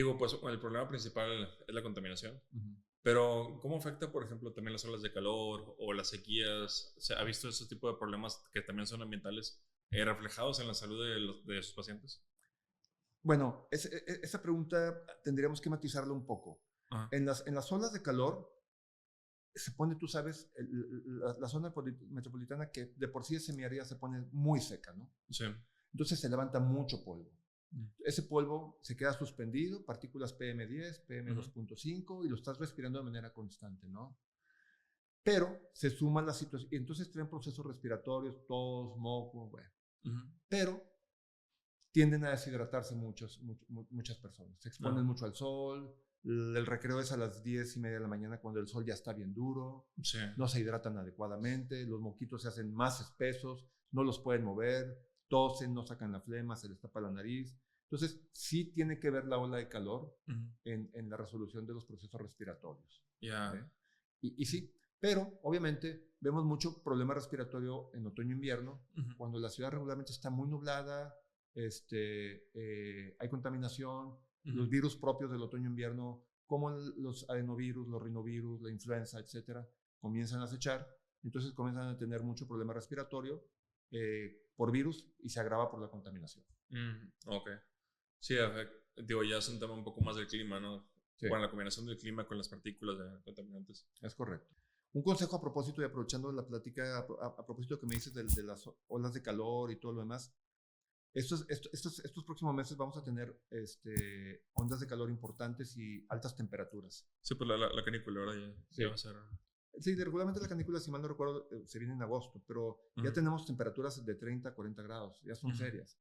Digo, pues el problema principal es la contaminación. Ujú. Pero, ¿cómo afecta, por ejemplo, también las olas de calor o las sequías? ¿Ha visto ese tipo de problemas que también son ambientales reflejados en la salud de sus pacientes? Bueno, esa pregunta tendríamos que matizarla un poco. Ajá. En las olas de calor se pone, tú sabes, la zona metropolitana que de por sí es semiárida se pone muy seca, ¿no? Sí. Entonces se levanta mucho polvo. Mm. Ese polvo se queda suspendido, partículas PM10, Ujú. PM2.5, y lo estás respirando de manera constante, ¿no? Pero se suman las situaciones, y entonces traen procesos respiratorios, tos, moco, bueno. Ujú. Pero tienden a deshidratarse muchas personas. Se exponen Ajá. mucho al sol, el recreo es a las 10:30 de la mañana cuando el sol ya está bien duro, Sí. no se hidratan adecuadamente, los moquitos se hacen más espesos, no los pueden mover, tosen, no sacan la flema, se les tapa la nariz. Entonces, sí tiene que ver la ola de calor Ujú. en la resolución de los procesos respiratorios. Ya. ¿Eh? Y sí, pero obviamente vemos mucho problema respiratorio en otoño-invierno, Ujú. cuando la ciudad regularmente está muy nublada, hay contaminación, los Ujú. virus propios del otoño-invierno, como los adenovirus, los rinovirus, la influenza, etcétera, comienzan a acechar, entonces comienzan a tener mucho problema respiratorio por virus y se agrava por la contaminación. Ok. Sí, digo, ya es un tema un poco más del clima, ¿no? Sí, Bueno, la combinación del clima con las partículas de contaminantes. es correcto. Un consejo a propósito y aprovechando la plática, a propósito que me dices de las olas de calor y todo lo demás, estos próximos meses vamos a tener ondas de calor importantes y altas temperaturas. Sí, pues la canícula, ¿verdad? Sí. Ya va a ser. Sí, regularmente la canícula, si mal no recuerdo, se viene en agosto, pero ya Ujú. tenemos temperaturas de 30 a 40 grados, ya son Ujú. serias.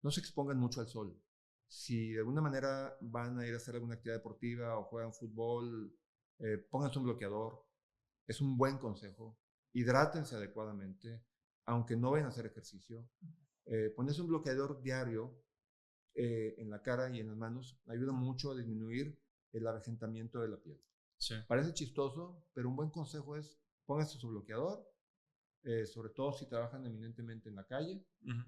No se expongan mucho al sol. Si de alguna manera van a ir a hacer alguna actividad deportiva o juegan fútbol, pónganse un bloqueador. Es un buen consejo. Hidrátense adecuadamente, aunque no vayan a hacer ejercicio. Ponerse un bloqueador diario en la cara y en las manos ayuda mucho a disminuir el avejentamiento de la piel. Sí. Parece chistoso, pero un buen consejo es póngase su bloqueador, sobre todo si trabajan eminentemente en la calle Ujú.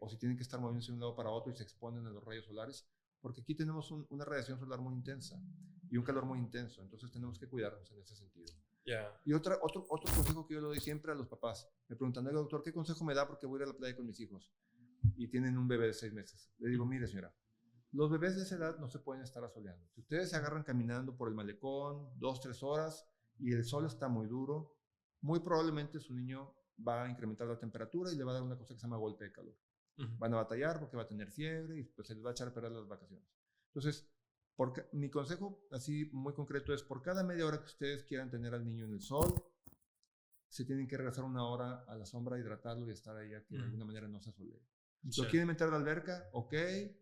o si tienen que estar moviéndose de un lado para otro y se exponen a los rayos solares, porque aquí tenemos una radiación solar muy intensa y un calor muy intenso, entonces tenemos que cuidarnos en ese sentido. Ya. Y otro consejo que yo le doy siempre a los papás, me preguntan, doctor, ¿qué consejo me da porque voy a ir a la playa con mis hijos? Y tienen un bebé de 6 meses. Le digo, Ujú. mire señora, los bebés de esa edad no se pueden estar asoleando. Si ustedes se agarran caminando por el malecón 2, 3 horas y el sol está muy duro, muy probablemente su niño va a incrementar la temperatura y le va a dar una cosa que se llama golpe de calor. Ujú. Van a batallar porque va a tener fiebre y pues se les va a echar a perder las vacaciones. Entonces, mi consejo así muy concreto es, por cada media hora que ustedes quieran tener al niño en el sol, se tienen que regresar 1 hora a la sombra, hidratarlo y estar ahí a que de Ujú. alguna manera no se asolee. Sí. ¿Lo quieren meter a la alberca? Ok,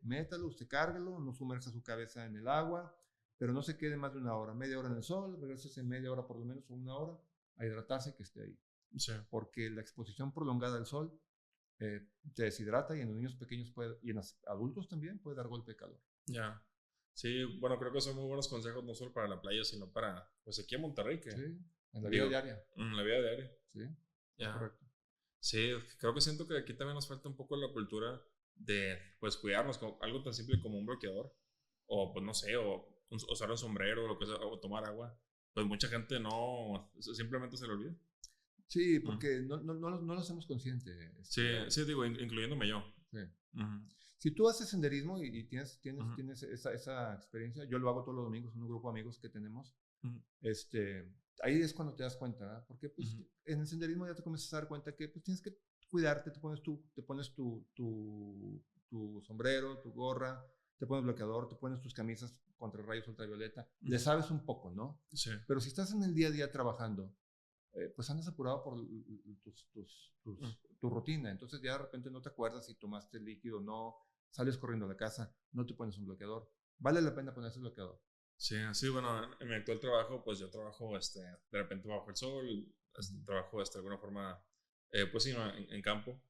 métalo, usted cárguelo, no sumerja su cabeza en el agua, pero no se quede más de 1 hora, media hora en el sol, regrese media hora por lo menos o 1 hora a hidratarse y que esté ahí. Sí. Porque la exposición prolongada al sol te deshidrata y en los niños pequeños y en los adultos también puede dar golpe de calor. Ya. Sí, bueno, creo que son muy buenos consejos no solo para la playa, sino para, pues aquí en Monterrey, que Sí, en la vida digo, diaria. en la vida diaria. Sí, es Ya. correcto. Sí, creo que siento que aquí también nos falta un poco la cultura de, pues, cuidarnos, como algo tan simple como un bloqueador, o, pues, no sé, o usar un sombrero, o lo que sea, o tomar agua. Pues mucha gente no, simplemente se le olvida. Sí, Mm. porque no lo hacemos consciente. Sí, sí, digo, incluyéndome yo. Sí. Ujú. Si tú haces senderismo y tienes, tienes, Ujú. tienes esa experiencia, yo lo hago todos los domingos en un grupo de amigos que tenemos, Ujú. ahí es cuando te das cuenta, ¿verdad? Porque pues, Ujú. en el senderismo ya te comienzas a dar cuenta que pues, tienes que cuidarte, te pones tu sombrero, tu gorra, te pones bloqueador, te pones tus camisas contra rayos ultravioleta, le Ujú. sabes un poco, ¿no? Sí. Pero si estás en el día a día trabajando, pues andas apurado por Mm. tu rutina, entonces ya de repente no te acuerdas si tomaste líquido o no, sales corriendo a la casa, no te pones un bloqueador. Vale la pena ponerse el bloqueador. Sí, sí, bueno, en mi actual trabajo, pues yo trabajo, de repente bajo el sol, trabajo, de alguna forma, pues sí, ¿no? En campo.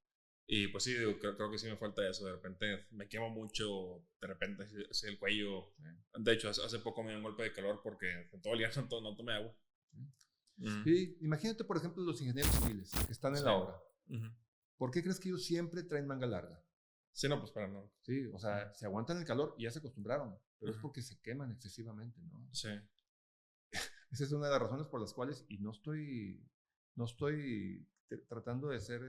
Y pues sí, digo, creo que sí me falta eso. De repente me quemo mucho, de repente así el cuello. Sí, De hecho, hace poco me dio un golpe de calor porque todo el día no tomé agua. sí. Mm. Sí, imagínate, por ejemplo, los ingenieros civiles que están en Sí. la obra. Ujú. ¿Por qué crees que ellos siempre traen manga larga? Sí, no, pues para no. Sí, o sea, se aguantan el calor y ya se acostumbraron. pero es porque se queman excesivamente, ¿no? Sí. Esa es una de las razones por las cuales, y no estoy tratando de ser,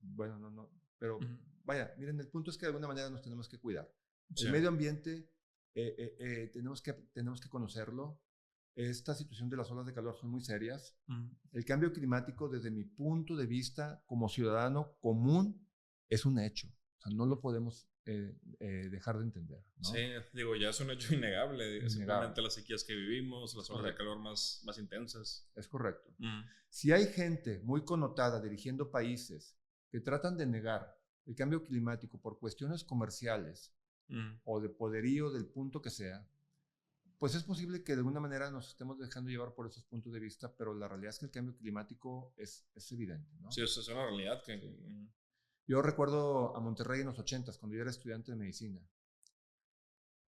bueno, no, pero vaya, miren, el punto es que de alguna manera nos tenemos que cuidar. Sí. El medio ambiente tenemos que conocerlo. Esta situación de las olas de calor son muy serias. El cambio climático, desde mi punto de vista como ciudadano común, es un hecho. O sea, no lo podemos dejar de entender, ¿no? Sí, digo, ya es un hecho innegable. Innegable. Simplemente las sequías que vivimos, las olas de Correcto. calor más intensas. Es correcto. Si hay gente muy connotada dirigiendo países que tratan de negar el cambio climático por cuestiones comerciales o de poderío del punto que sea, pues es posible que de alguna manera nos estemos dejando llevar por esos puntos de vista, pero la realidad es que el cambio climático es evidente, ¿no? Sí, eso es una realidad que... Yo recuerdo a Monterrey en los 80s, cuando yo era estudiante de medicina.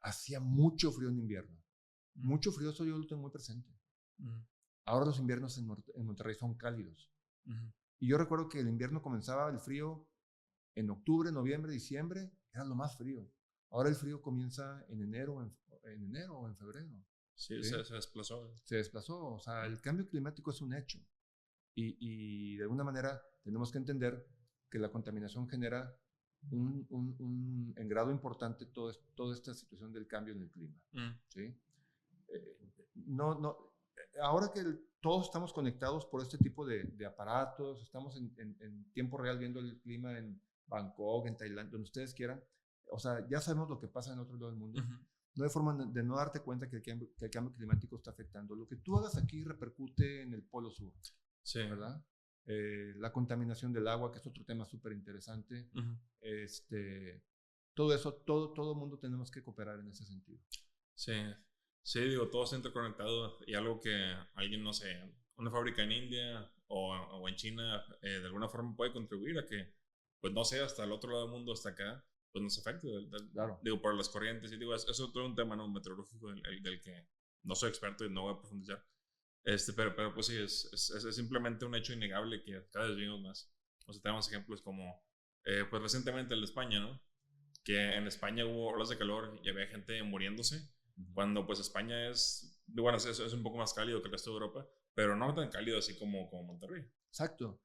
Hacía mucho frío en invierno. Mucho frío, eso yo lo tengo muy presente. Ahora los inviernos en Monterrey son cálidos. Y yo recuerdo que el invierno comenzaba el frío en octubre, noviembre, diciembre, era lo más frío. Ahora el frío comienza en enero o en febrero. Sí, ¿sí? Se desplazó. Se desplazó. O sea, el cambio climático es un hecho. Y de alguna manera tenemos que entender que la contaminación genera en grado importante toda esta situación del cambio en el clima. ¿Sí? Ahora que todos estamos conectados por este tipo de aparatos, estamos en tiempo real viendo el clima en Bangkok, en Tailandia, donde ustedes quieran, o sea, ya sabemos lo que pasa en otro lado del mundo. No hay forma de no darte cuenta que el cambio climático está afectando. Lo que tú hagas aquí repercute en el Polo Sur, sí. ¿verdad? La contaminación del agua, que es otro tema súper interesante. Todo eso, todo el mundo tenemos que cooperar en ese sentido. Sí, sí, digo, todo está interconectado y algo que alguien, no sé, una fábrica en India o en China, de alguna forma puede contribuir a que, pues no sé, hasta el otro lado del mundo, hasta acá, pues nos afecte. Claro. Digo, por las corrientes, y digo, eso es todo un tema, ¿no? Meteorológico del que no soy experto y no voy a profundizar. Pero pues sí, es simplemente un hecho innegable que cada vez vivimos más. O sea, tenemos ejemplos como, pues recientemente el de España, ¿no? Que en España hubo olas de calor y había gente muriéndose, cuando pues España bueno, es un poco más cálido que el resto de Europa, pero no tan cálido así como Monterrey. Exacto.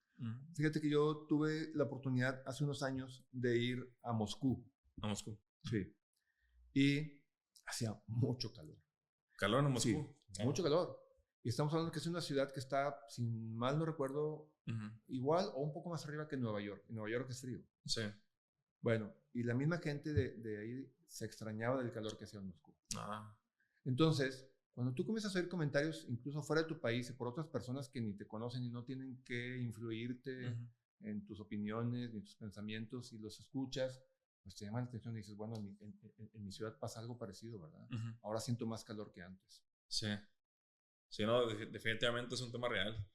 Fíjate que yo tuve la oportunidad hace unos años de ir a Moscú. A Moscú. Sí. Y hacía mucho calor. ¿Calor en Moscú? Sí, mucho calor. Y estamos hablando que es una ciudad que está, si mal no recuerdo, igual o un poco más arriba que Nueva York. Y Nueva York es frío. Sí. Bueno, y la misma gente de ahí se extrañaba del calor que hacía en Moscú. Ah. Entonces, cuando tú comienzas a oír comentarios, incluso fuera de tu país, por otras personas que ni te conocen y no tienen que influirte en tus opiniones ni tus pensamientos, y los escuchas, pues te llama la atención y dices, bueno, en mi ciudad pasa algo parecido, ¿verdad? Ahora siento más calor que antes. Sí. Sí, no, definitivamente es un tema real.